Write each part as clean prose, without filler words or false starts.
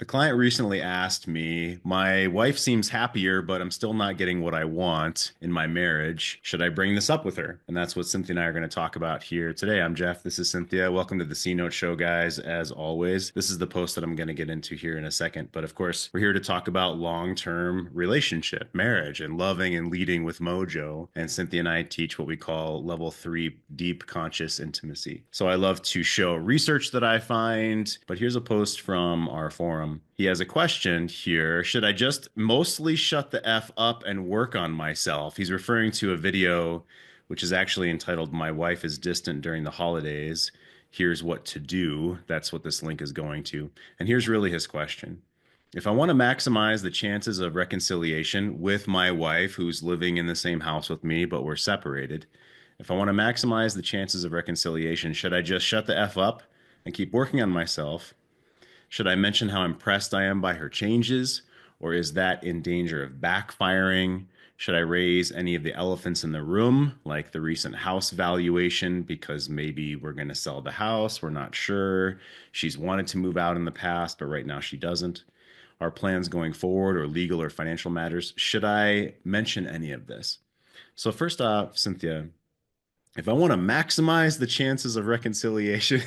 A client recently asked me, my wife seems happier, but I'm still not getting what I want in my marriage. Should I bring this up with her? And that's what Cynthia and I are going to talk about here today. I'm Jeff. This is Cynthia. Welcome to the C Note Show, guys. As always, this is the post that I'm going to get into here in a second. But of course, we're here to talk about long-term relationship, marriage, and loving and leading with Mojo. And Cynthia and I teach what we call level 3 deep conscious intimacy. So I love to show research that I find, but here's a post from our forum. He has a question here. Should I just mostly shut the F up and work on myself? He's referring to a video which is actually entitled My Wife is Distant During the Holidays. Here's what to do. That's what this link is going to. And here's really his question. If I want to maximize the chances of reconciliation with my wife who's living in the same house with me, but we're separated, if I want to maximize the chances of reconciliation, should I just shut the F up and keep working on myself? Should I mention how impressed I am by her changes, or is that in danger of backfiring? Should I raise any of the elephants in the room, like the recent house valuation, because maybe we're going to sell the house? We're not sure. She's wanted to move out in the past, but right now she doesn't. Our plans going forward, or legal or financial matters. Should I mention any of this? So, first off, Cynthia, if I want to maximize the chances of reconciliation,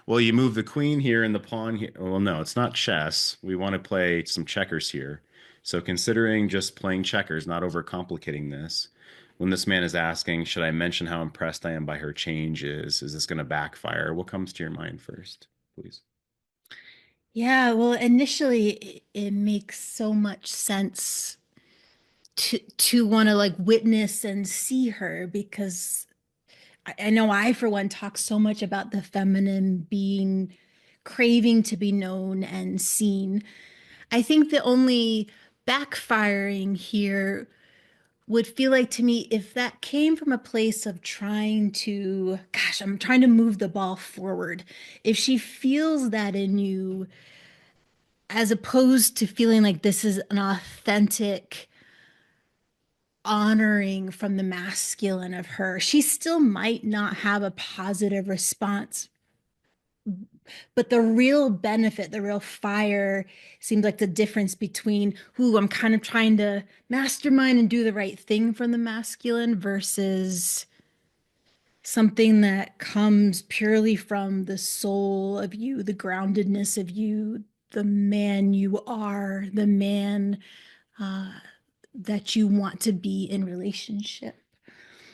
well, you move the queen here and the pawn here. Well, no, it's not chess. We want to play some checkers here. So, considering just playing checkers, not overcomplicating this, when this man is asking, should I mention how impressed I am by her changes? Is this going to backfire? What comes to your mind first, please? Yeah, well, initially it makes so much sense to want to like witness and see her because I know I, for one, talk so much about the feminine being craving to be known and seen. I think the only backfiring here would feel like to me if that came from a place of trying to, gosh, I'm trying to move the ball forward. If she feels that in you, as opposed to feeling like this is an authentic honoring from the masculine of her, she still might not have a positive response. But the real benefit, the real fire seems like the difference between who I'm kind of trying to mastermind and do the right thing from the masculine versus something that comes purely from the soul of you, the groundedness of you, the man you are, the man uh, that you want to be in relationship.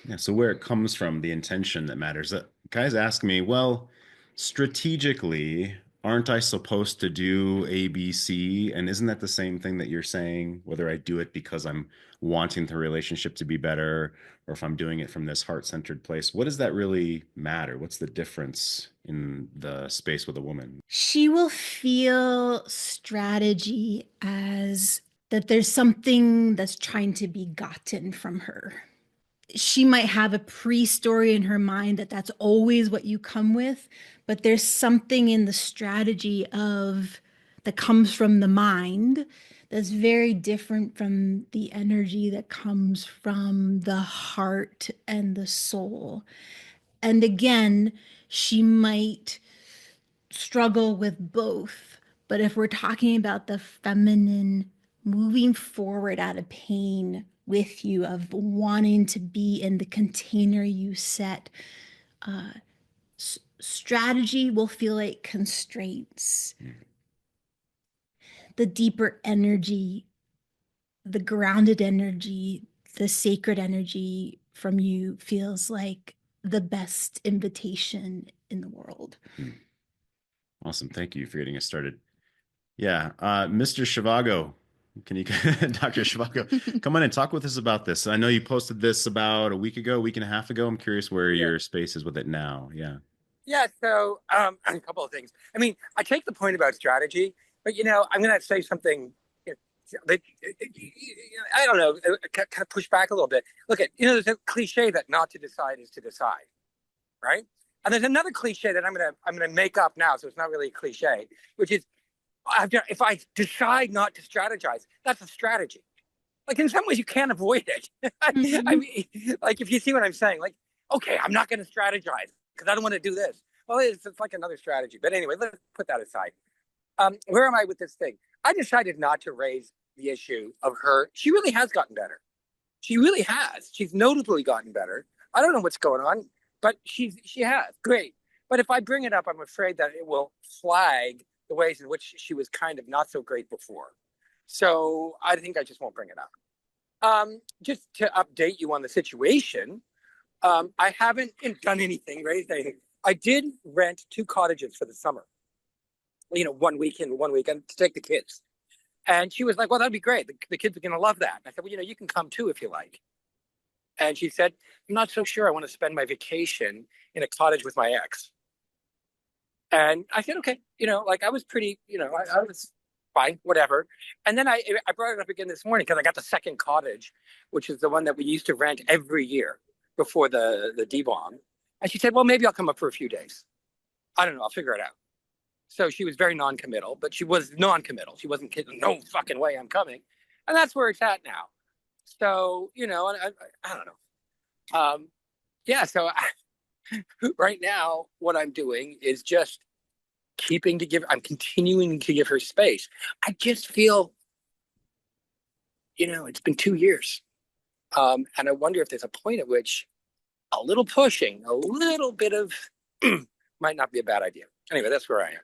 Yeah, so where it comes from, the intention that matters. Guys ask me, well, strategically, aren't I supposed to do A, B, C? And isn't that the same thing that you're saying? Whether I do it because I'm wanting the relationship to be better, or if I'm doing it from this heart-centered place, what does that really matter? What's the difference in the space with a woman? She will feel strategy as that there's something that's trying to be gotten from her. She might have a pre-story in her mind that that's always what you come with, but there's something in the strategy of that comes from the mind that's very different from the energy that comes from the heart and the soul. And again, she might struggle with both. But if we're talking about the feminine moving forward out of pain with you, of wanting to be in the container you set, uh, strategy will feel like constraints. The deeper energy, the grounded energy, the sacred energy from you feels like the best invitation in the world. Hmm. Awesome. Thank you for getting us started. Yeah, Mr. Shivago, can you, Dr. Shivago, come on and talk with us about this? I know you posted this about a week ago, week and a half ago. I'm curious where Yeah. your space is with it now. Yeah. Yeah. So a couple of things. I mean, I take the point about strategy, but I'm going to say something that I don't know, kind of push back a little bit. Look at there's a cliche that not to decide is to decide, right? And there's another cliche that I'm gonna make up now, so it's not really a cliche, which is if I decide not to strategize, that's a strategy. Like in some ways, you can't avoid it. I Mm-hmm. mean, like if you see what I'm saying, like, okay, I'm not going to strategize because I don't want to do this. Well, it's like another strategy. But anyway, let's put that aside. Where am I with this thing? I decided not to raise the issue of her. She really has gotten better. She really has. She's notably gotten better. I don't know what's going on, but she has. Great. But if I bring it up, I'm afraid that it will flag the ways in which she was kind of not so great before. So I think I just won't bring it up. Just to update you on the situation, I haven't done anything, raised anything. I did rent 2 cottages for the summer. 1 weekend, 1 weekend to take the kids. And she was like, well, that'd be great. The kids are going to love that. And I said, well, you can come too if you like. And she said, I'm not so sure I want to spend my vacation in a cottage with my ex. And I said, okay, I was pretty, I was fine, whatever. And then I brought it up again this morning because I got the second cottage, which is the one that we used to rent every year before the D-bomb. And she said, well, maybe I'll come up for a few days. I don't know. I'll figure it out. So she was very non-committal, but she was non-committal. She wasn't kidding. No fucking way I'm coming. And that's where it's at now. So, I don't know. Yeah. So right now, what I'm doing is just I'm continuing to give her space. I just feel, it's been 2 years. And I wonder if there's a point at which a little pushing, a little bit of might not be a bad idea. Anyway, that's where I am.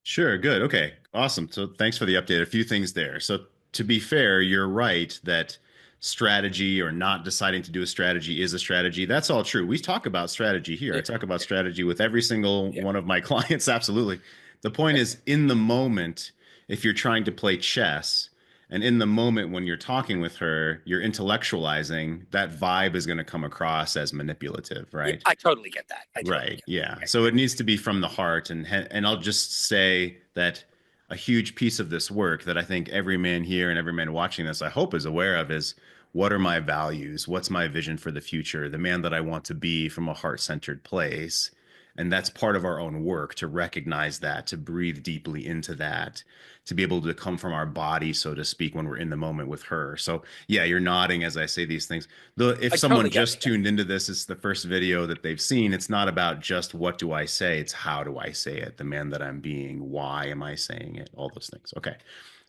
Sure. Good. Okay. Awesome. So thanks for the update. A few things there. So to be fair, you're right that strategy or not deciding to do a strategy is a strategy. That's all true. We talk about strategy here. I talk about strategy with every single one of my clients. Absolutely. The point is, in the moment, if you're trying to play chess, and in the moment when you're talking with her, you're intellectualizing, that vibe is going to come across as manipulative, right? I totally get that. Right. Yeah. So it needs to be from the heart. And I'll just say that a huge piece of this work that I think every man here and every man watching this, I hope, is aware of is, what are my values? What's my vision for the future? The man that I want to be from a heart-centered place. And that's part of our own work, to recognize that, to breathe deeply into that, to be able to come from our body, so to speak, when we're in the moment with her. So yeah, you're nodding as I say these things. Though if someone just tuned into this, it's the first video that they've seen. It's not about just what do I say, it's how do I say it, the man that I'm being, why am I saying it, all those things. Okay.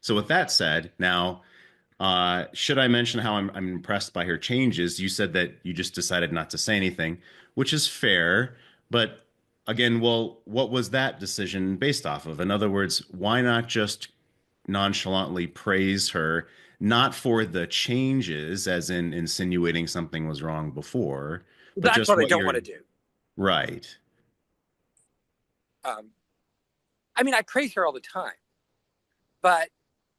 So with that said, now should I mention how I'm impressed by her changes? You said that you just decided not to say anything, which is fair, but again, well, what was that decision based off of? In other words, why not just nonchalantly praise her, not for the changes, as in insinuating something was wrong before, but that's just what I don't want to do. Right. I mean, I praise her all the time, but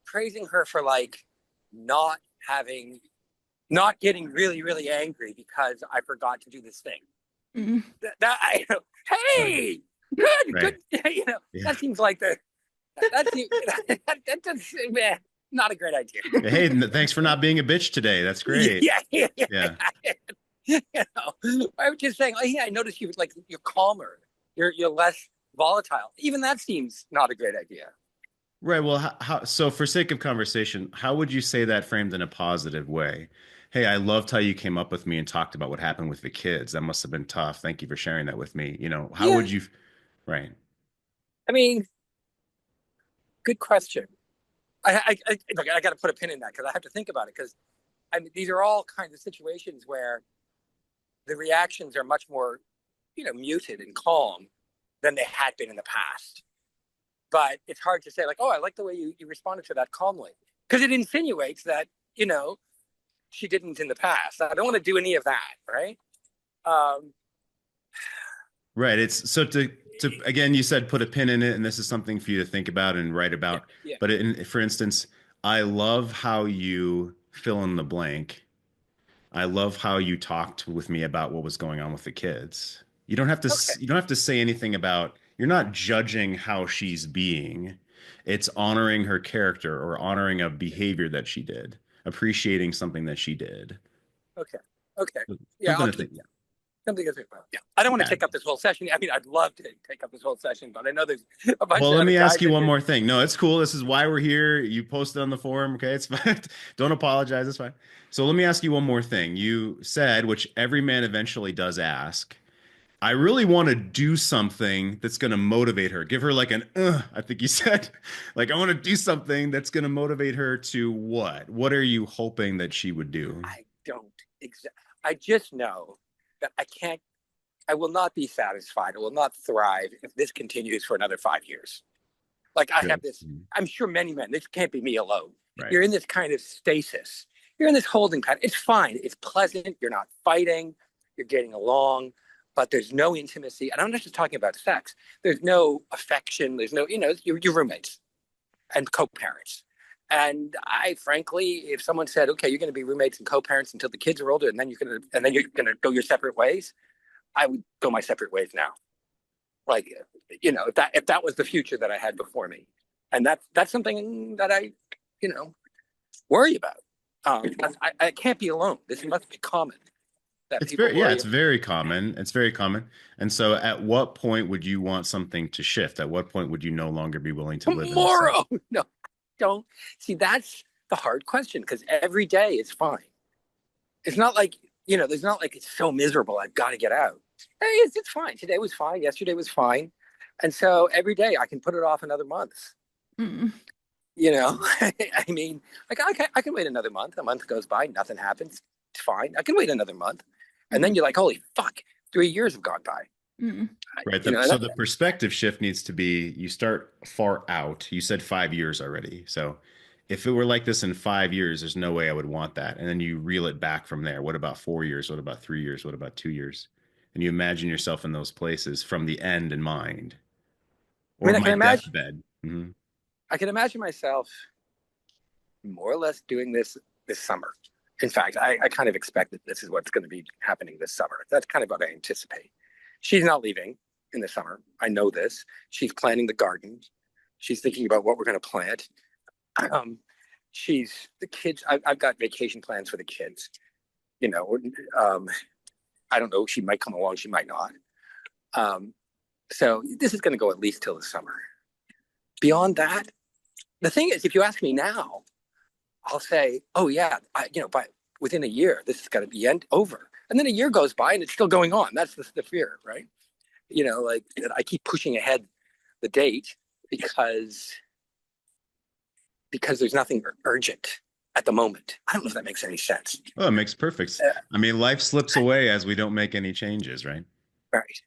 praising her for not getting really, really angry because I forgot to do this thing. Mm-hmm. Hey, good, right. Good. That seems like that's not a great idea. Hey, thanks for not being a bitch today. That's great. Yeah. I was just saying, I noticed you're calmer. You're less volatile. Even that seems not a great idea. Right. Well, so for sake of conversation, how would you say that framed in a positive way? Hey, I loved how you came up with me and talked about what happened with the kids. That must have been tough. Thank you for sharing that with me. How would you, right? I mean, good question. I got to put a pin in that because I have to think about it, because these are all kinds of situations where the reactions are much more, muted and calm than they had been in the past. But it's hard to say I like the way you responded to that calmly, because it insinuates that, she didn't in the past. I don't want to do any of that. Right. Right. It's so to again, you said put a pin in it, and this is something for you to think about and write about. Yeah. But for instance, I love how you fill in the blank. I love how you talked with me about what was going on with the kids. You don't have to. Okay. You don't have to say anything about. You're not judging how she's being. It's honoring her character or honoring a behavior that she did, appreciating something that she did. Okay. Yeah. Something to think about. Yeah. I don't want to take up this whole session. I mean, I'd love to take up this whole session, but I know there's a bunch. Well, let me ask you one more thing. No, it's cool. This is why we're here. You posted on the forum. Okay, it's fine. Don't apologize. It's fine. So let me ask you one more thing. You said, which every man eventually does ask, I really want to do something that's going to motivate her. Give her like an, I think you said, like, I want to do something that's going to motivate her to what? What are you hoping that she would do? I don't exactly. I just know that I will not be satisfied. I will not thrive if this continues for another 5 years. Like I Good. have this, I'm sure many men, this can't be me alone. Right. You're in this kind of stasis. You're in this holding pattern. It's fine. It's pleasant. You're not fighting. You're getting along, but there's no intimacy. And I'm not just talking about sex. There's no affection. There's no, your roommates and co-parents. And I, frankly, if someone said, "Okay, you're going to be roommates and co-parents until the kids are older, and then you're going to go your separate ways," I would go my separate ways now. Like, if that was the future that I had before me, and that's something that I, you know, worry about. I can't be alone. This must be common that It's people very, yeah, worry it's about. very common. It's very common. And so at what point would you want something to shift? At what point would you no longer be willing to live in the same? Tomorrow, no, don't see. That's the hard question because every day is fine. It's not like there's not like it's so miserable. I've got to get out. Hey, it's fine. Today was fine. Yesterday was fine, and so every day I can put it off another month. Mm. I mean, like I can wait another month. A month goes by, nothing happens. It's fine. I can wait another month, and then Mm. you're like, holy fuck, 3 years have gone by. Mm. Right. You know, and So the perspective shift needs to be you start far out. You said 5 years already. So if it were like this in 5 years, there's no way I would want that. And then you reel it back from there. What about 4 years? What about 3 years? What about 2 years? And you imagine yourself in those places from the end in mind I or mean, my deathbed. Hmm. I can imagine myself more or less doing this summer. In fact, I kind of expect that this is what's going to be happening this summer. That's kind of what I anticipate. She's not leaving in the summer. I know this. She's planting the garden. She's thinking about what we're going to plant. Um, she's the kids. I've got vacation plans for the kids. You know, um, I don't know. She might come along. She might not. Um, so this is going to go at least till the summer. Beyond that, the thing is, if you ask me now, I'll say, "Oh yeah, by within a year, this is going to be over." And then a year goes by and it's still going on. That's the fear, right? Like I keep pushing ahead the date because there's nothing urgent at the moment. I don't know if that makes any sense. Oh, it makes perfect. Uh, I mean, life slips away as we don't make any changes, right? right.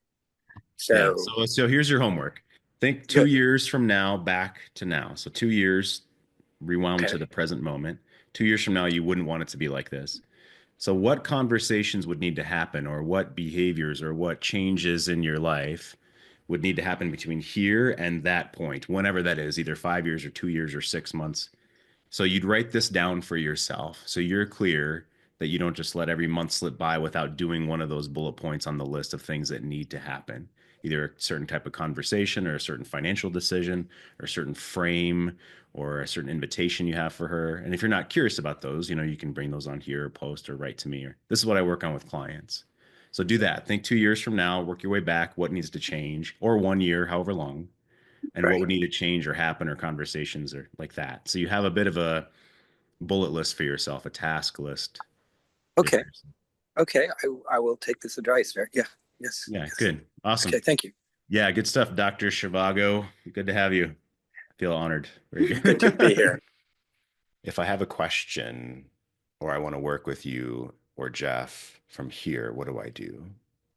Yeah. So So here's your homework. Think two good. years from now back to now. So 2 years rewound to Okay. the present moment. 2 years from now, you wouldn't want it to be like this. So what conversations would need to happen, or what behaviors or what changes in your life would need to happen between here and that point, whenever that is, either 5 years or 2 years or 6 months? So you'd write this down for yourself so you're clear that you don't just let every month slip by without doing one of those bullet points on the list of things that need to happen. Either a certain type of conversation or a certain financial decision or a certain frame or a certain invitation you have for her. And if you're not curious about those, you can bring those on here or post or write to me. Or this is what I work on with clients. So do that. Think 2 years from now, work your way back, what needs to change, or 1 year, however long, and what Right. would need to change or happen or conversations or like that. So you have a bit of a bullet list for yourself, a task list here for Okay. yourself. Okay. I will take this advice. Yeah. Yes. Yeah, Yes. good. Awesome. Okay. Thank you. Yeah, good stuff, Dr. Shivago. Good to have you. I feel honored. Very Good to be good. here. If I have a question or I want to work with you or Jeff from here, what do I do?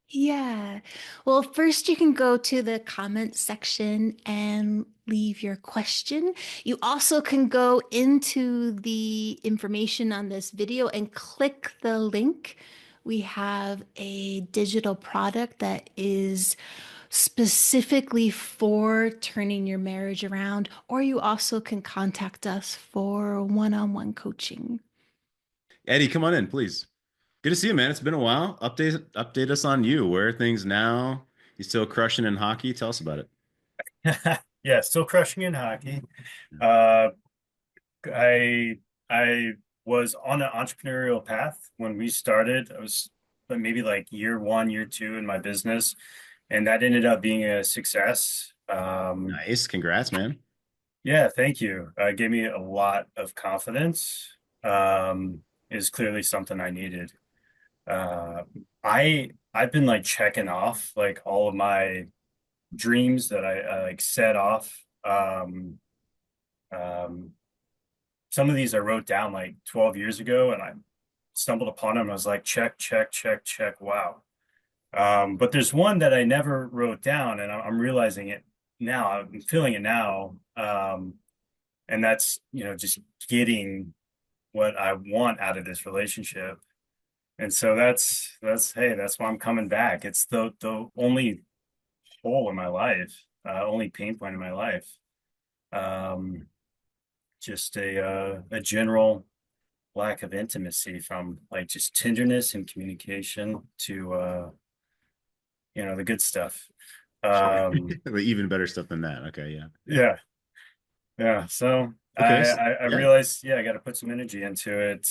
Yeah. Well, first you can go to the comment section and leave your question. You also can go into the information on this video and click the link. We have a digital product that is specifically for turning your marriage around, or you also can contact us for one-on-one coaching. Eddie, come on in, please. Good to see you, man. It's been a while. Update us on you. Where are things now? You still crushing in hockey? Tell us about it. Yeah, still crushing in hockey. Uh, I was on an entrepreneurial path when we started. I was maybe like year one, year two in my business, and that ended up being a success. Nice. Congrats, man. Yeah, thank you. It gave me a lot of confidence. Is clearly something I needed. Uh, I've been like checking off like all of my dreams that I like set off. Um, some of these I wrote down like 12 years ago, and I stumbled upon them. I was like, check, check, check, check. Wow. But there's one that I never wrote down, and I'm realizing it now. I'm feeling it now. And that's, just getting what I want out of this relationship. And so hey, that's why I'm coming back. It's the only hole in my life, only pain point in my life. Um, just a general lack of intimacy, from like just tenderness and communication to the good stuff. Sure. Um, But even better stuff than that. Okay, yeah. yeah, yeah. So Okay, I yeah. realized, yeah, I got to put some energy into it,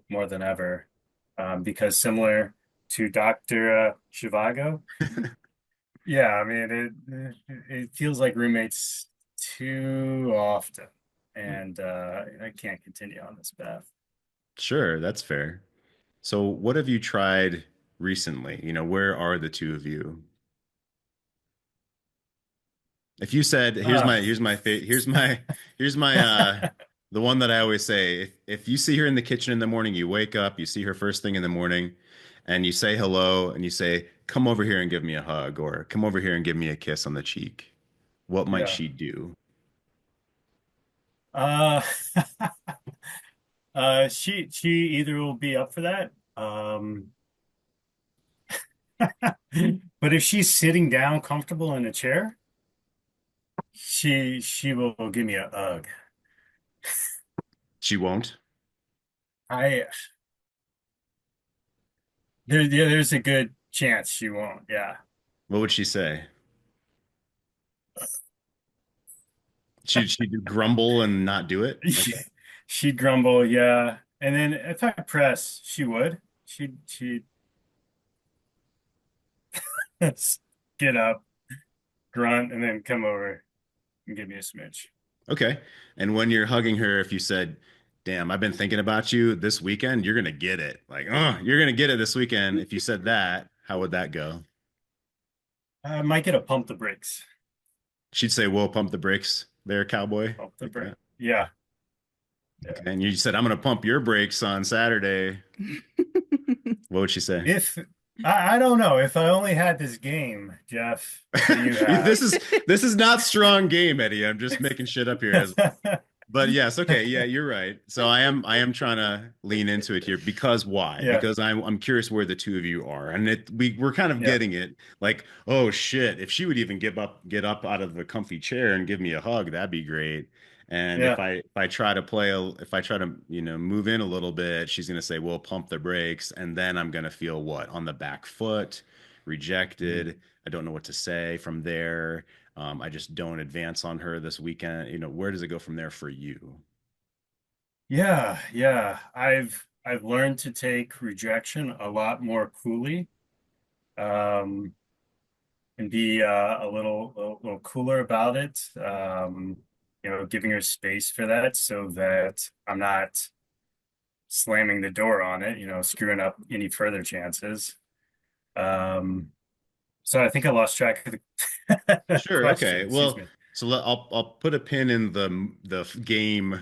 more than ever, because similar to Dr. Shivago, yeah, I mean it feels like roommates too often, and I can't continue on this path. Sure, that's fair. So what have you tried recently? Where are the two of you? If you said, Uh, here's my the one that I always say, if you see her in the kitchen in the morning, you wake up, you see her first thing in the morning, and you say hello and you say, "Come over here and give me a hug," or "Come over here and give me a kiss on the cheek." What might yeah. she do? Uh, she either will be up for that. But if she's sitting down comfortable in a chair, she will give me a hug. She won't. I there's a good chance she won't. Yeah. What would she say? She'd grumble and not do it? Okay. She'd grumble, yeah. And then if I press, she would. She'd get up, grunt, and then come over and give me a smidge. Okay. And when you're hugging her, if you said, "Damn, I've been thinking about you this weekend," you're gonna get it. Like, oh, you're gonna get it this weekend. If you said that, how would that go? I might get a pump the brakes. She'd say, "Whoa, pump the brakes there, cowboy." Pump the Like brake. that. Yeah, yeah. Okay. And you said, "I'm gonna pump your brakes on Saturday." What would she say? If I don't know, if I only had this game, Jeff, that you This have. is this is not strong game, Eddie. I'm just making shit up here as But yes, okay, yeah, you're right. So I am trying to lean into it here because why? Yeah, Because I'm curious where the two of you are. And we're kind of yeah, getting it like, oh shit, if she would even get up out of the comfy chair and give me a hug, that'd be great. And if yeah, I try to if I try to, move in a little bit, she's gonna say, "Well, pump the brakes," and then I'm gonna feel what? On the back foot, mhm. rejected. I don't know what to say from there. I just don't advance on her this weekend. Where does it go from there for you? Yeah, yeah. I've learned to take rejection a lot more coolly, um, and be a little cooler about it. Giving her space for that so that I'm not slamming the door on it, screwing up any further chances. Um, so I think I lost track of the Sure. question. Okay. Excuse Well, me. so I'll put a pin in the game.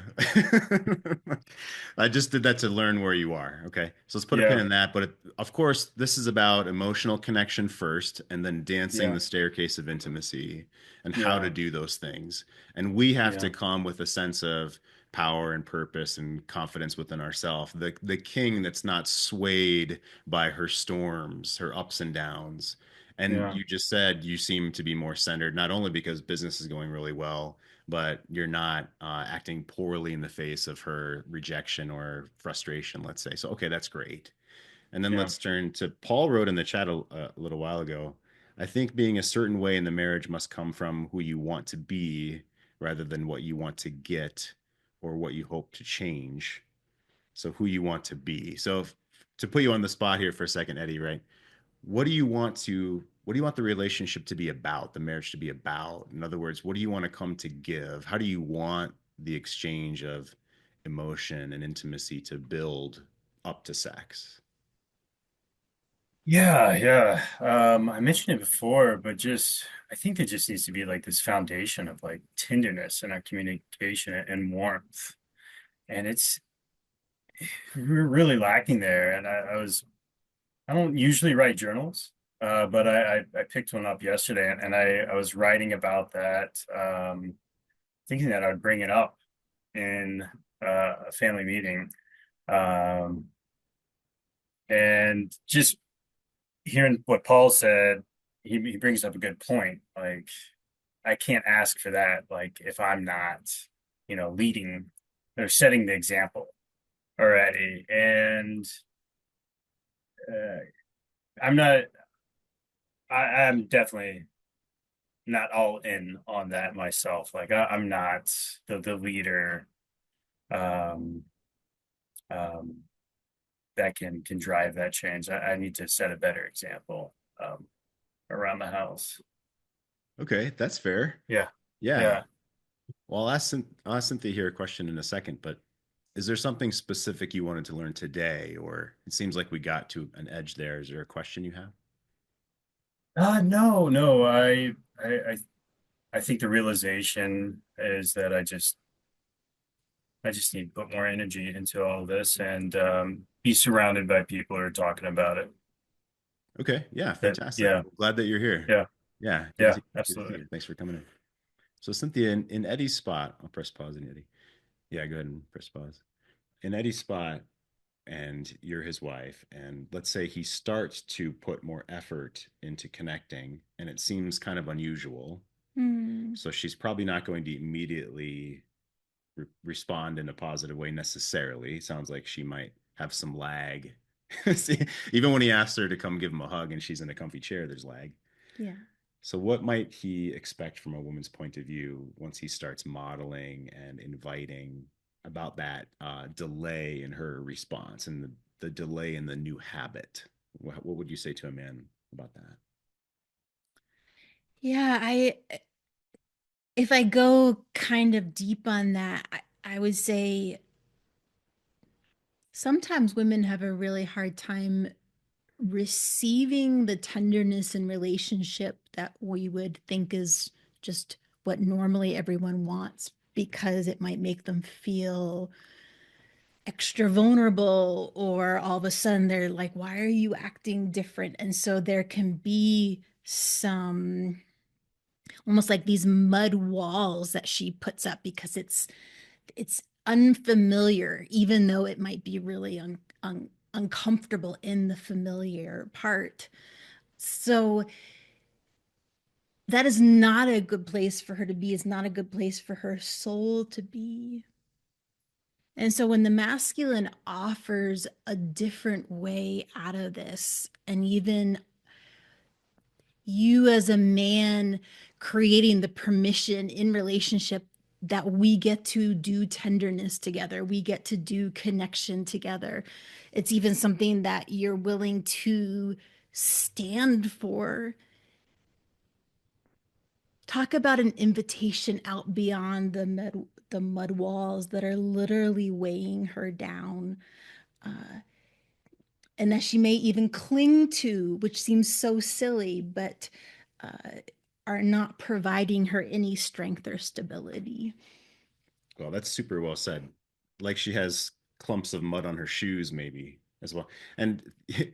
I just did that to learn where you are. Okay. So let's put a pin Yeah, in that. But of course, this is about emotional connection first, and then dancing yeah, the staircase of intimacy and how to yeah, do those things. And we have to yeah, come with a sense of power and purpose and confidence within ourselves. The king that's not swayed by her storms, her ups and downs. And yeah, you just said you seem to be more centered, not only because business is going really well, but you're not acting poorly in the face of her rejection or frustration, let's say. So, okay, that's great. And then yeah, let's turn to Paul wrote in the chat a little while ago. I think being a certain way in the marriage must come from who you want to be rather than what you want to get or what you hope to change. So, who you want to be. So, to put you on the spot here for a second, Eddie, right? What do you want the relationship to be about, the marriage to be about? In other words, what do you want to come to give? How do you want the exchange of emotion and intimacy to build up to sex? Yeah, yeah. I mentioned it before, but just I think there just needs to be like this foundation of like tenderness in our communication and warmth. And we're really lacking there. And I don't usually write journals, but I picked one up yesterday and I was writing about that, thinking that I'd bring it up in a family meeting. Um, and just hearing what Paul said, he brings up a good point. Like, I can't ask for that. Like, if I'm not, leading or setting the example already. And uh, I'm not, I'm definitely not all in on that myself. Like, I'm not the leader um, um, that can drive that change. I need to set a better example around the house. Okay, that's fair. Yeah, Yeah. yeah. Well, I'll ask Cynthia here a question in a second, but is there something specific you wanted to learn today, or it seems like we got to an edge there? Is there a question you have? No, no. I think the realization is that I just need to put more energy into all this and be surrounded by people who are talking about it. Okay, yeah, That fantastic. yeah, Glad that you're here. yeah, Yeah, yeah, good to see absolutely. you. Thanks for coming in. So Cynthia, in Eddie's spot, I'll press pause in Eddie. Yeah, go ahead and press pause. In Eddie's spot, and you're his wife, and let's say he starts to put more effort into connecting, and it seems kind of unusual. Hmm. So she's probably not going to immediately respond in a positive way necessarily. Sounds like she might have some lag. See, even when he asks her to come give him a hug and she's in a comfy chair, there's lag. Yeah. So, what might he expect from a woman's point of view once he starts modeling and inviting about that delay in her response and the delay in the new habit? What would you say to a man about that? Yeah, if I go kind of deep on that, I would say sometimes women have a really hard time receiving the tenderness in relationship that we would think is just what normally everyone wants because it might make them feel extra vulnerable, or all of a sudden they're like, why are you acting different? And so there can be some almost like these mud walls that she puts up because it's unfamiliar, even though it might be really uncomfortable in the familiar part. So that is not a good place for her to be. It's not a good place for her soul to be. And so when the masculine offers a different way out of this, and even you as a man creating the permission in relationship that we get to do tenderness together, we get to do connection together. It's even something that you're willing to stand for. Talk about an invitation out beyond the mud walls that are literally weighing her down, uh, and that she may even cling to, which seems so silly, but uh, are not providing her any strength or stability. Well, that's super well said. Like she has clumps of mud on her shoes, maybe as well. And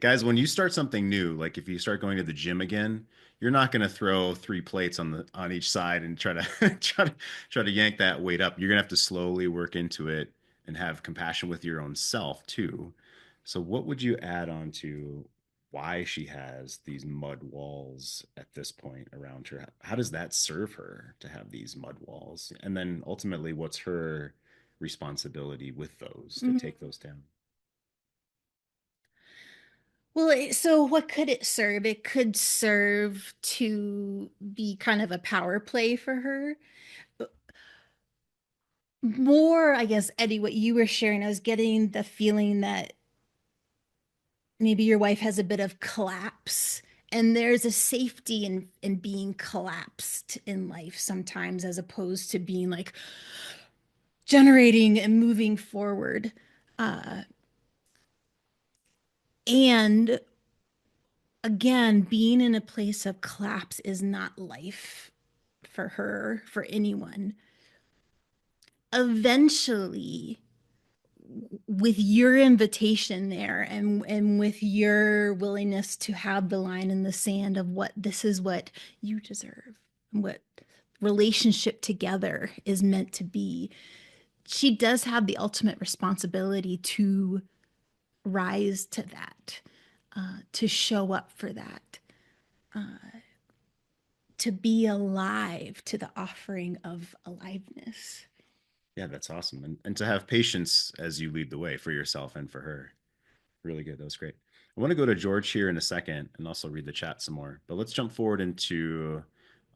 guys, when you start something new, like if you start going to the gym again, you're not going to throw three plates on each side and try to try to yank that weight up. You're going to have to slowly work into it and have compassion with your own self too. So, what would you add on to why she has these mud walls at this point around her? How does that serve her to have these mud walls? And then ultimately, what's her responsibility with those to Mhm. take those down? Well, so what could it serve? It could serve to be kind of a power play for her. More, I guess, Eddie, what you were sharing, I was getting the feeling that maybe your wife has a bit of collapse, and there's a safety in being collapsed in life sometimes, as opposed to being like generating and moving forward. And again, being in a place of collapse is not life for her, for anyone. Eventually, with your invitation there and with your willingness to have the line in the sand of what this is what you deserve, what relationship together is meant to be, she does have the ultimate responsibility to rise to that, to show up for that, to be alive to the offering of aliveness. Yeah, that's awesome. And to have patience as you lead the way for yourself and for her. Really good. That was great. I want to go to George here in a second and also read the chat some more. But let's jump forward into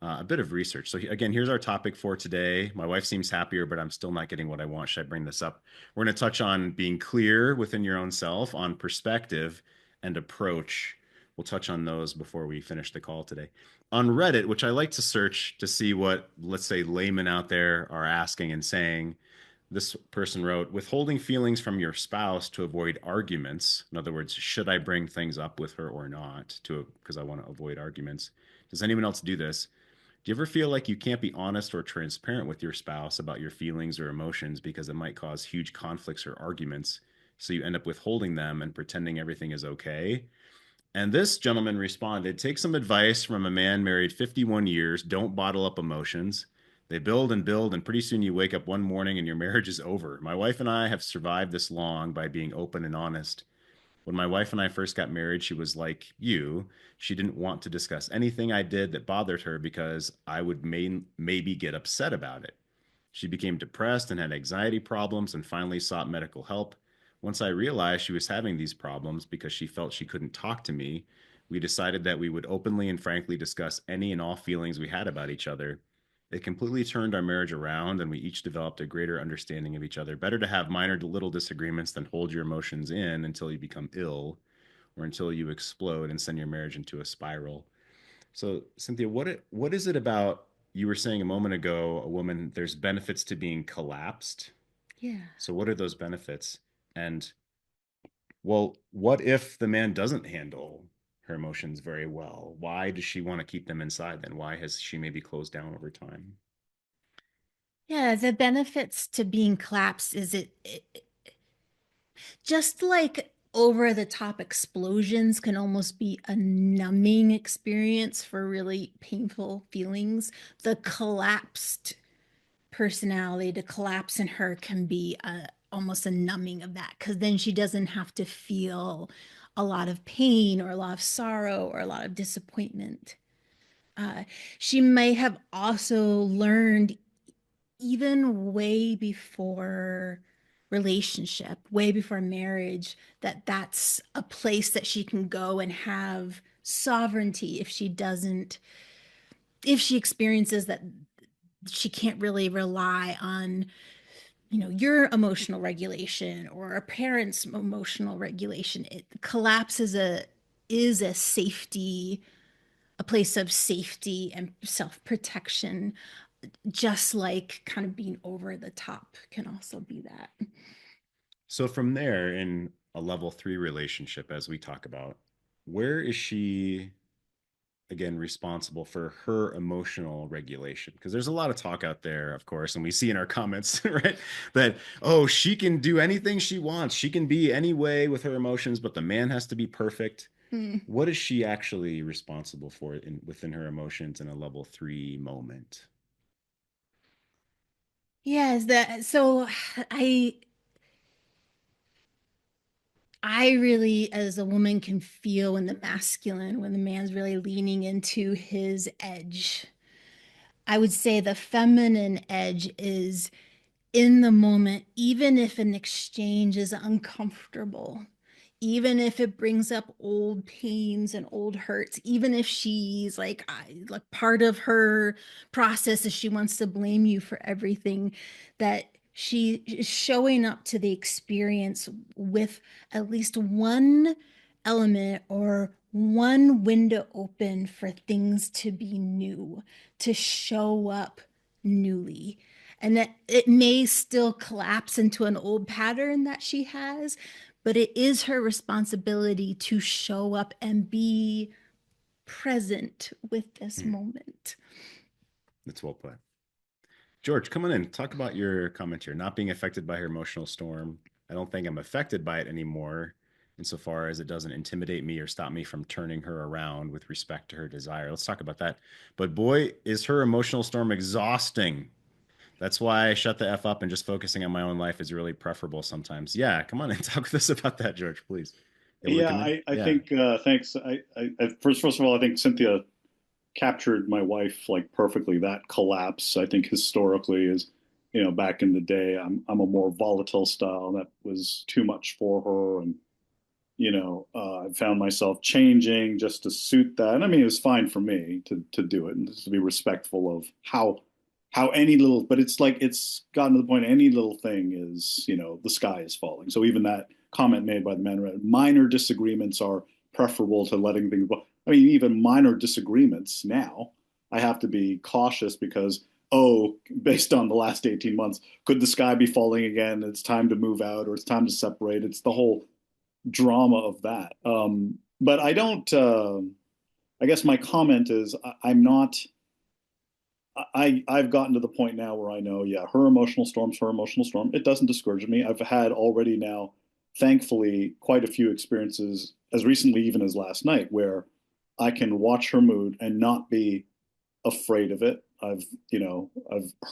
a bit of research. So, again, here's our topic for today. My wife seems happier, but I'm still not getting what I want. Should I bring this up? We're going to touch on being clear within your own self, on perspective and approach. We'll touch on those before we finish the call today. On Reddit, which I like to search to see what, let's say, laymen out there are asking and saying, this person wrote, withholding feelings from your spouse to avoid arguments. In other words, should I bring things up with her or not? Because I want to avoid arguments. Does anyone else do this? Do you ever feel like you can't be honest or transparent with your spouse about your feelings or emotions because it might cause huge conflicts or arguments? So you end up withholding them and pretending everything is okay? And this gentleman responded, take some advice from a man married 51 years. Don't bottle up emotions. They build and build, and pretty soon you wake up one morning and your marriage is over. My wife and I have survived this long by being open and honest. When my wife and I first got married, she was like you. She didn't want to discuss anything I did that bothered her because I would maybe get upset about it. She became depressed and had anxiety problems and finally sought medical help. Once I realized she was having these problems because she felt she couldn't talk to me, we decided that we would openly and frankly discuss any and all feelings we had about each other. It completely turned our marriage around, and we each developed a greater understanding of each other. Better to have minor little disagreements than hold your emotions in until you become ill or until you explode and send your marriage into a spiral. So, Cynthia, what is it about, you were saying a moment ago, a woman, there's benefits to being collapsed. Yeah. So what are those benefits? And well, what if the man doesn't handle her emotions very well? Why does she want to keep them inside then? Why has she maybe closed down over time? Yeah, the benefits to being collapsed is it just like over the top explosions can almost be a numbing experience for really painful feelings. The collapsed personality, the collapse in her can be almost a numbing of that because then she doesn't have to feel a lot of pain or a lot of sorrow or a lot of disappointment. Uh, she may have also learned even way before relationship, way before marriage, that that's a place that she can go and have sovereignty if she experiences that she can't really rely on your emotional regulation or a parent's emotional regulation. It collapses a safety, a place of safety and self-protection, just like kind of being over the top can also be that. So from there, in a level 3 relationship, as we talk about, where is she again responsible for her emotional regulation? Because there's a lot of talk out there, of course, and we see in our comments, right, that oh, she can do anything she wants, she can be any way with her emotions, but the man has to be perfect. Hmm. What is she actually responsible for within her emotions in a level 3 moment? Yes, that so I really, as a woman, can feel when the masculine, when the man's really leaning into his edge. I would say the feminine edge is in the moment, even if an exchange is uncomfortable, even if it brings up old pains and old hurts, even if she's like part of her process is she wants to blame you for everything, that she is showing up to the experience with at least one element or one window open for things to be new, to show up newly, and that it may still collapse into an old pattern that she has, but it is her responsibility to show up and be present with this moment. That's well put. George, come on in. Talk about your comment here. Not being affected by her emotional storm. I don't think I'm affected by it anymore, insofar as it doesn't intimidate me or stop me from turning her around with respect to her desire. Let's talk about that. But boy, is her emotional storm exhausting. That's why I shut the F up and just focusing on my own life is really preferable sometimes. Yeah, come on and talk with us about that, George, please. Able to Yeah, come in? I Yeah. think thanks. First of all, I think Cynthia captured my wife like perfectly. That collapse, I think historically is, back in the day, I'm a more volatile style. That was too much for her, and I found myself changing just to suit that. And I mean, it was fine for me to do it and just to be respectful of how any little, but it's like it's gotten to the point any little thing is, the sky is falling. So even that comment made by the man, minor disagreements are preferable to letting things go. I mean, even minor disagreements now, I have to be cautious because, oh, based on the last 18 months, could the sky be falling again? It's time to move out or it's time to separate. It's the whole drama of that. But I don't, I guess my comment is I'm not, I've gotten to the point now where I know, yeah, her emotional storm's her emotional storm. It doesn't discourage me. I've had already now, thankfully, quite a few experiences as recently even as last night where I can watch her mood and not be afraid of it. I've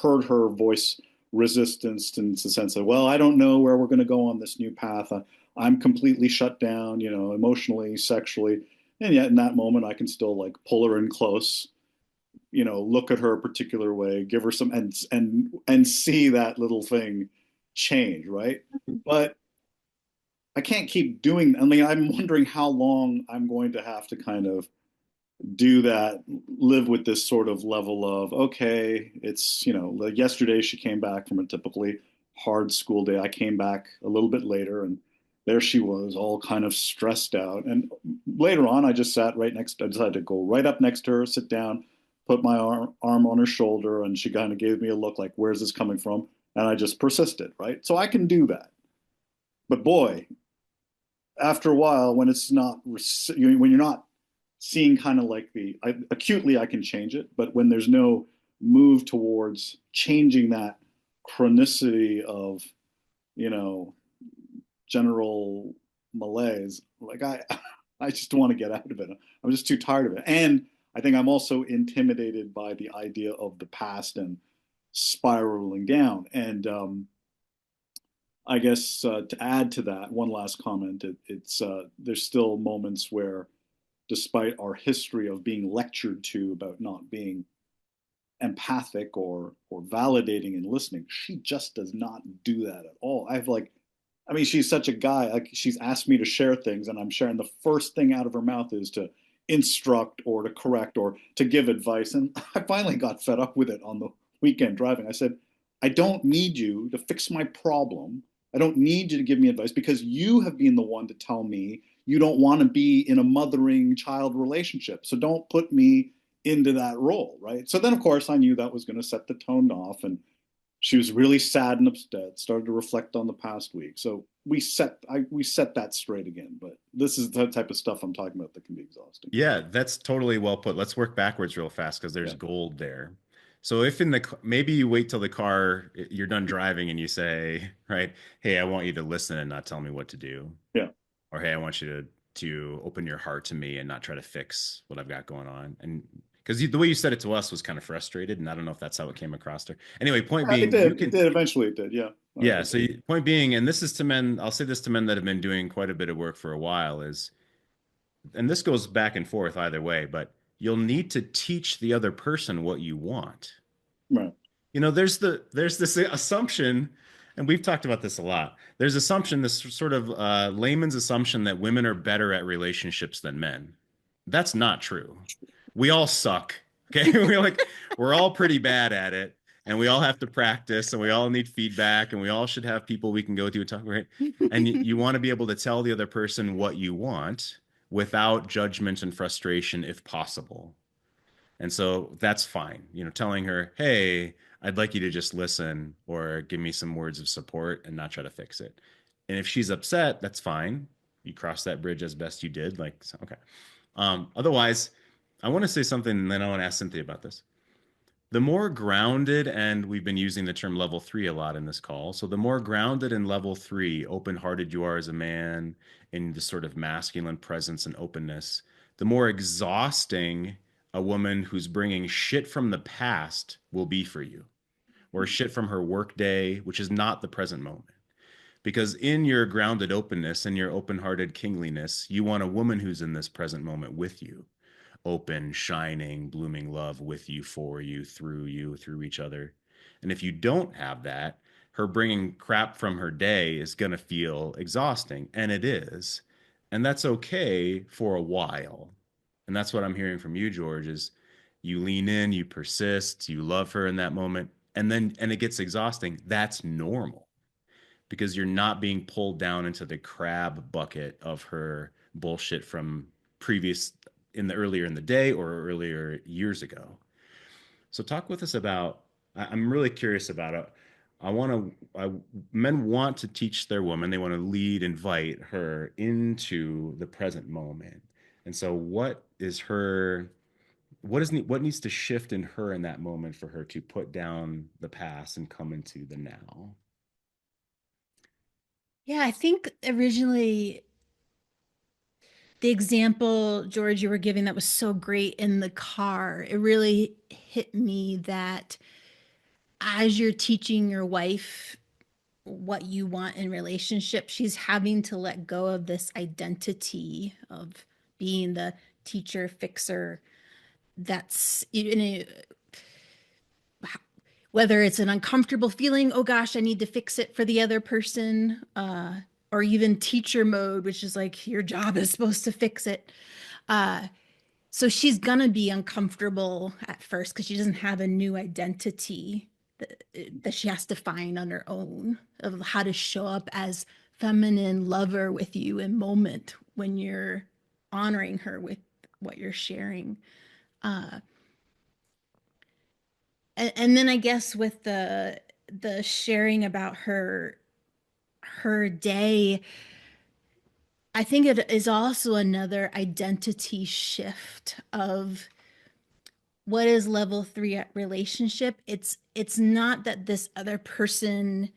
heard her voice resistance in the sense of, well, I don't know where we're going to go on this new path. I'm completely shut down, emotionally, sexually. And yet in that moment, I can still like pull her in close, look at her a particular way, give her some and see that little thing change, right? But I can't keep doing. I mean, I'm wondering how long I'm going to have to kind of do that, live with this sort of level of, okay, it's, like yesterday she came back from a typically hard school day. I came back a little bit later and there she was all kind of stressed out. And later on, I just sat right next, I decided to go right up next to her, sit down, put my arm on her shoulder, and she kind of gave me a look like, where's this coming from? And I just persisted, right? So I can do that. But boy, after a while, when it's not, when you're not seeing kind of like acutely I can change it, but when there's no move towards changing that chronicity of, general malaise, like I just want to get out of it. I'm just too tired of it. And I think I'm also intimidated by the idea of the past and spiraling down. And I guess to add to that, one last comment, it's there's still moments where despite our history of being lectured to about not being empathic or validating and listening, she just does not do that at all. I mean, she's such a guy. Like she's asked me to share things, and I'm sharing. The first thing out of her mouth is to instruct or to correct or to give advice. And I finally got fed up with it on the weekend driving. I said, I don't need you to fix my problem. I don't need you to give me advice because you have been the one to tell me you don't want to be in a mothering child relationship. So don't put me into that role, right? So then, of course, I knew that was going to set the tone off. And she was really sad and upset, started to reflect on the past week. So we set that straight again. But this is the type of stuff I'm talking about that can be exhausting. Yeah, that's totally well put. Let's work backwards real fast because there's gold there. So if maybe you wait till the car, you're done driving and you say, right, hey, I want you to listen and not tell me what to do. Yeah. Or hey, I want you to open your heart to me and not try to fix what I've got going on. And because the way you said it to us was kind of frustrated, and I don't know if that's how it came across to her. Anyway, point being, it did. Eventually, it did. Yeah. Yeah. So point being, and this is to men. I'll say this to men that have been doing quite a bit of work for a while is, and this goes back and forth either way, but you'll need to teach the other person what you want. Right. There's this assumption, and we've talked about this a lot. There's this sort of layman's assumption that women are better at relationships than men. That's not true. We all suck. Okay. we're all pretty bad at it, and we all have to practice, and we all need feedback, and we all should have people we can go to and talk, right? And you want to be able to tell the other person what you want without judgment and frustration if possible. And so that's fine. Telling her, hey, I'd like you to just listen or give me some words of support and not try to fix it. And if she's upset, that's fine. You cross that bridge as best you did. Like, so, okay. Otherwise, I want to say something, and then I want to ask Cynthia about this. The more grounded, and we've been using the term level three a lot in this call. So the more grounded in level three, open-hearted you are as a man in the sort of masculine presence and openness, the more exhausting a woman who's bringing shit from the past will be for you, or shit from her work day, which is not the present moment. Because in your grounded openness and your open-hearted kingliness, you want a woman who's in this present moment with you, open, shining, blooming love with you, for you, through each other. And if you don't have that, her bringing crap from her day is going to feel exhausting. And it is. And that's okay for a while. And that's what I'm hearing from you, George, is you lean in, you persist, you love her in that moment. And it gets exhausting. That's normal because you're not being pulled down into the crab bucket of her bullshit from previous in the earlier in the day or earlier years ago. So talk with us about I'm really curious about it. I want men want to teach their woman, they want to lead, invite her into the present moment. And so what needs to shift in her in that moment for her to put down the past and come into the now? Yeah, I think originally the example, George, you were giving that was so great in the car, it really hit me that as you're teaching your wife what you want in relationship, she's having to let go of this identity of being the teacher fixer. That's you know, whether it's an uncomfortable feeling, oh gosh, I need to fix it for the other person, or even teacher mode, which is like your job is supposed to fix it. Uh, so she's gonna be uncomfortable at first because she doesn't have a new identity that she has to find on her own of how to show up as feminine lover with you in moment when you're honoring her with what you're sharing. Uh, and then I guess with the sharing about her day, I think it is also another identity shift of what is level three at relationship. It's not that this other person,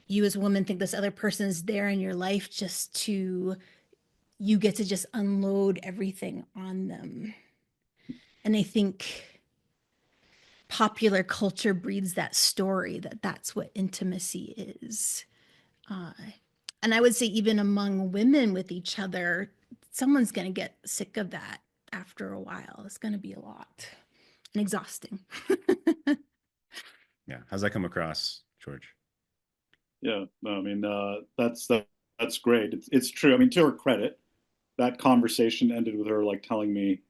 you as a woman think this other person is there in your life just to you get to just unload everything on them. And I think popular culture breeds that story that that's what intimacy is. Uh, and I would say, even among women with each other, someone's going to get sick of that after a while. It's going to be a lot and exhausting. Yeah. How's that come across, George? Yeah, no, I mean that's great. It's true. I mean, to her credit, that conversation ended with her like telling me,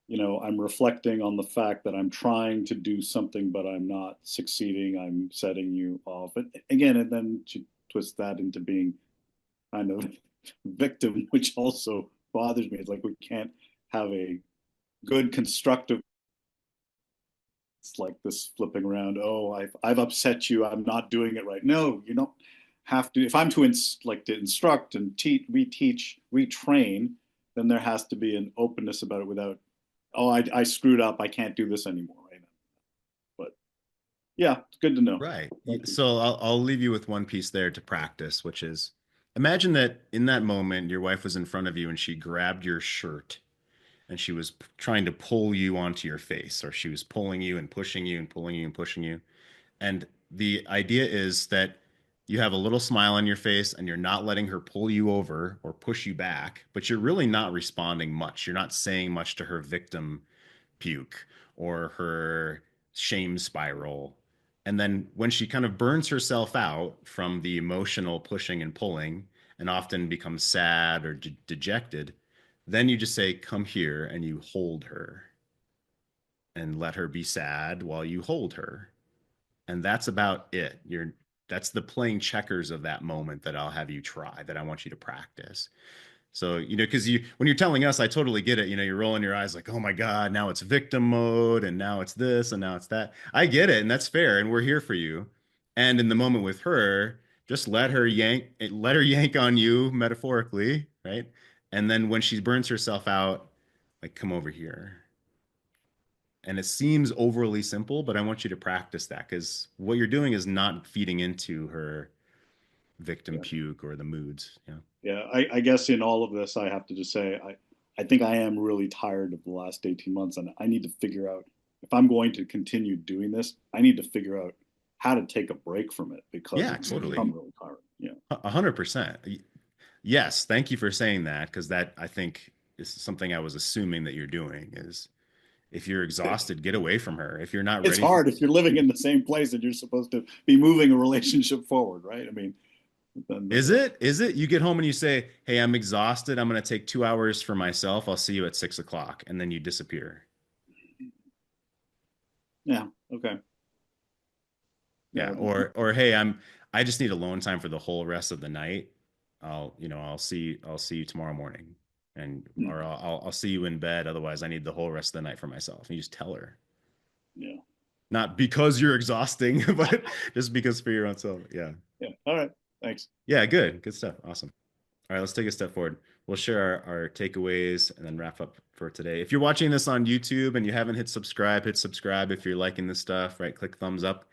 I'm reflecting on the fact that I'm trying to do something, but I'm not succeeding. I'm setting you off. And again, and then she twists that into being kind of victim, which also bothers me. It's like we can't have a good constructive. It's like this flipping around. Oh, I've upset you. I'm not doing it right. No, you don't have to. If I'm to instruct and reteach, retrain, then there has to be an openness about it without, oh, I screwed up. I can't do this anymore. Right. But yeah, it's good to know. Right. Thank you. So I'll leave you with one piece there to practice, which is imagine that in that moment, your wife was in front of you and she grabbed your shirt and she was trying to pull you onto your face, or she was pulling you and pushing you and pulling you and pushing you. And the idea is that you have a little smile on your face and you're not letting her pull you over or push you back, but you're really not responding much. You're not saying much to her victim puke or her shame spiral. And then when she kind of burns herself out from the emotional pushing and pulling and often becomes sad or dejected, then you just say, come here, and you hold her and let her be sad while you hold her. And that's about it. That's the playing checkers of that moment that I'll have you try, that I want you to practice. So, because when you're telling us, I totally get it. You're rolling your eyes like, oh my God, now it's victim mode, and now it's this, and now it's that. I get it, and that's fair, and we're here for you. And in the moment with her, Just let her yank on you metaphorically, right? And then when she burns herself out, like, come over here. And it seems overly simple, but I want you to practice that because what you're doing is not feeding into her victim Yeah. puke or the moods. Yeah. Yeah, I guess in all of this, I have to just say, I think I am really tired of the last 18 months, and I need to figure out if I'm going to continue doing this, I need to figure out how to take a break from it because Yeah, it's totally. become really tiring. Yeah. 100%. Yes. Thank you for saying that because that I think is something I was assuming that you're doing is if you're exhausted, get away from her. If you're not It's ready for, hard if you're living in the same place and you're supposed to be moving a relationship forward, right? I mean, then is it? Is it? You get home and you say, hey, I'm exhausted. I'm going to take 2 hours for myself. I'll see you at 6 o'clock. And then you disappear. yeah, okay. Yeah. Yeah, Or hey, I just need alone time for the whole rest of the night. I'll see you tomorrow morning. And mm, or I'll see you in bed. Otherwise, I need the whole rest of the night for myself. And you just tell her. yeah, Not because you're exhausting, but just because for your own self. Yeah. yeah. All right. Thanks. Yeah, good. Good stuff. Awesome. All right, let's take a step forward. We'll share our takeaways and then wrap up for today. If you're watching this on YouTube and you haven't hit subscribe, hit subscribe. If you're liking this stuff, right, click thumbs up.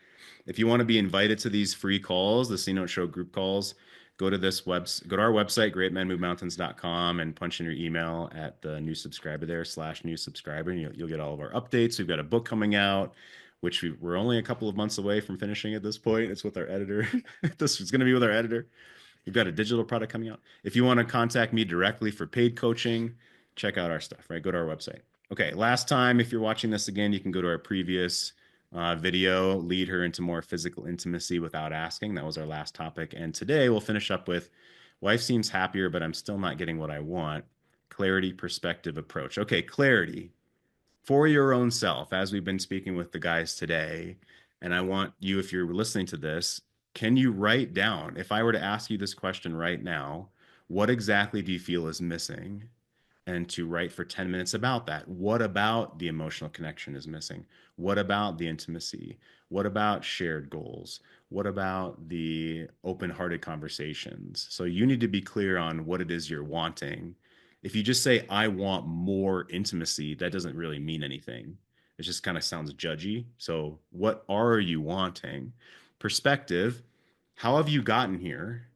If you want to be invited to these free calls, the C Note Show group calls, go to go to our website, greatmenmovemountains.com, and punch in your email at the new subscriber there, /new subscriber, and you'll get all of our updates. We've got a book coming out, which we're only a couple of months away from finishing at this point. It's with our editor. This is going to be with our editor. We've got a digital product coming out. If you want to contact me directly for paid coaching, check out our stuff, right? Go to our website. Okay, last time, if you're watching this again, you can go to our previous video, Lead Her into More Physical Intimacy Without Asking. That was our last topic. And today we'll finish up with Wife Seems Happier, but I'm still not getting what I want. Clarity, perspective, approach. Okay, clarity for your own self, as we've been speaking with the guys today. And I want you, if you're listening to this, can you write down, if I were to ask you this question right now, what exactly do you feel is missing? And to write for 10 minutes about that. What about the emotional connection is missing? What about the intimacy? What about shared goals? What about the open-hearted conversations? So you need to be clear on what it is you're wanting. If you just say, I want more intimacy, that doesn't really mean anything. It just kind of sounds judgy. So what are you wanting? Perspective, how have you gotten here?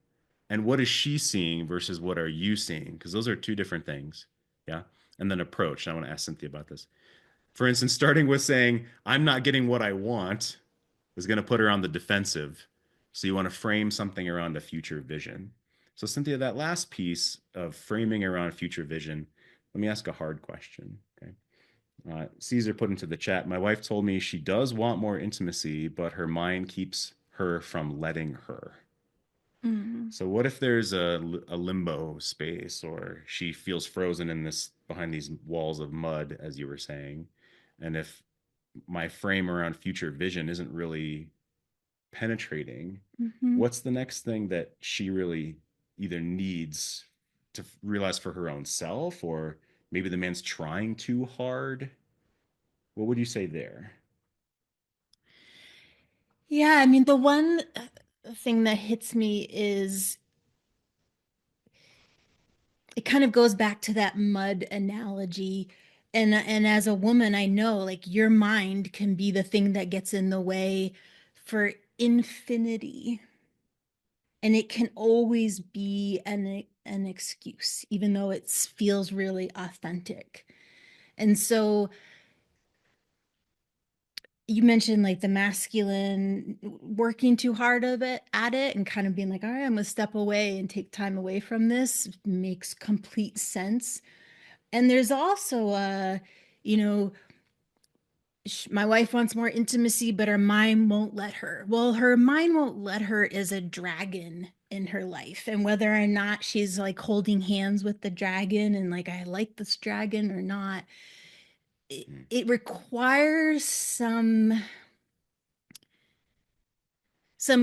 And what is she seeing versus what are you seeing? Because those are two different things. Yeah. And then approach. I want to ask Cynthia about this. For instance, starting with saying, I'm not getting what I want is going to put her on the defensive. So you want to frame something around a future vision. So, Cynthia, that last piece of framing around future vision, let me ask a hard question. Okay. Caesar put into the chat, my wife told me she does want more intimacy, but her mind keeps her from letting her. Mm. So what if there's a limbo space or she feels frozen in this behind these walls of mud, as you were saying? And if my frame around future vision isn't really penetrating, Mhm. what's the next thing that she really either needs to realize for her own self, or maybe the man's trying too hard? What would you say there? Yeah, I mean, the one thing that hits me is it kind of goes back to that mud analogy. And as a woman, I know like your mind can be the thing that gets in the way for infinity. And it can always be an excuse, even though it feels really authentic. And so you mentioned like the masculine working too hard of it at it and kind of being like, all right, I'm gonna step away and take time away from this makes complete sense. And there's also you know, my wife wants more intimacy, but her mind won't let her. Well, her mind won't let her is a dragon in her life. And whether or not she's like holding hands with the dragon and like, I like this dragon or not, Hmm. it requires some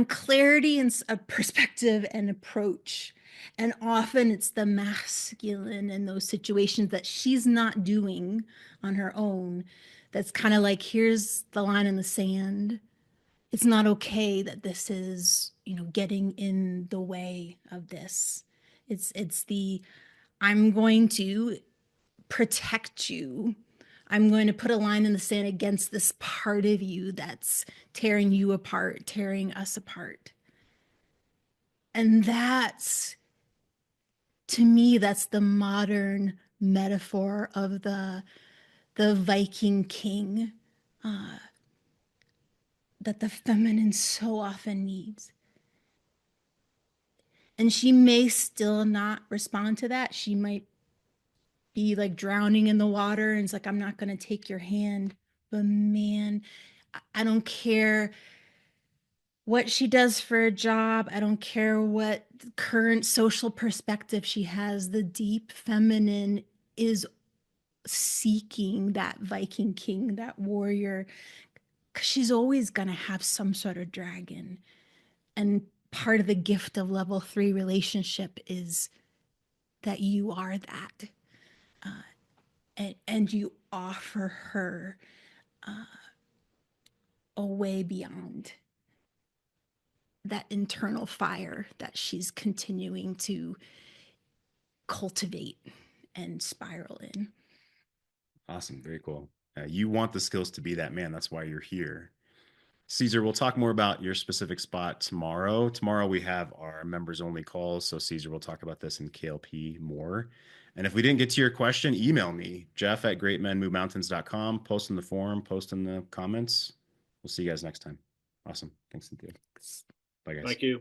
clarity and a perspective and approach. And often it's the masculine in those situations that she's not doing on her own. That's kind of like, here's the line in the sand. it's not okay that this is, getting in the way of this. It's the, I'm going to protect you. I'm going to put a line in the sand against this part of you that's tearing you apart, tearing us apart. And that's, to me, that's the modern metaphor of the Viking king, uh, that the feminine so often needs. And she may still not respond to that. She might be like drowning in the water and it's like, I'm not going to take your hand. But man, I don't care what she does for a job. I don't care what current social perspective she has. The deep feminine is seeking that Viking king, that warrior, because she's always going to have some sort of dragon. And part of the gift of level 3 relationship is that you are that. And you offer her a way beyond that internal fire that she's continuing to cultivate and spiral in. Awesome. Very cool. You want the skills to be that man. That's why you're here. Caesar, we'll talk more about your specific spot tomorrow. Tomorrow we have our members only calls. So Caesar will talk about this in KLP more. And if we didn't get to your question, email me, jeff@greatmenmovemountains.com. Post in the forum, post in the comments. We'll see you guys next time. Awesome. Thanks, Cynthia. Bye, guys. Thank you.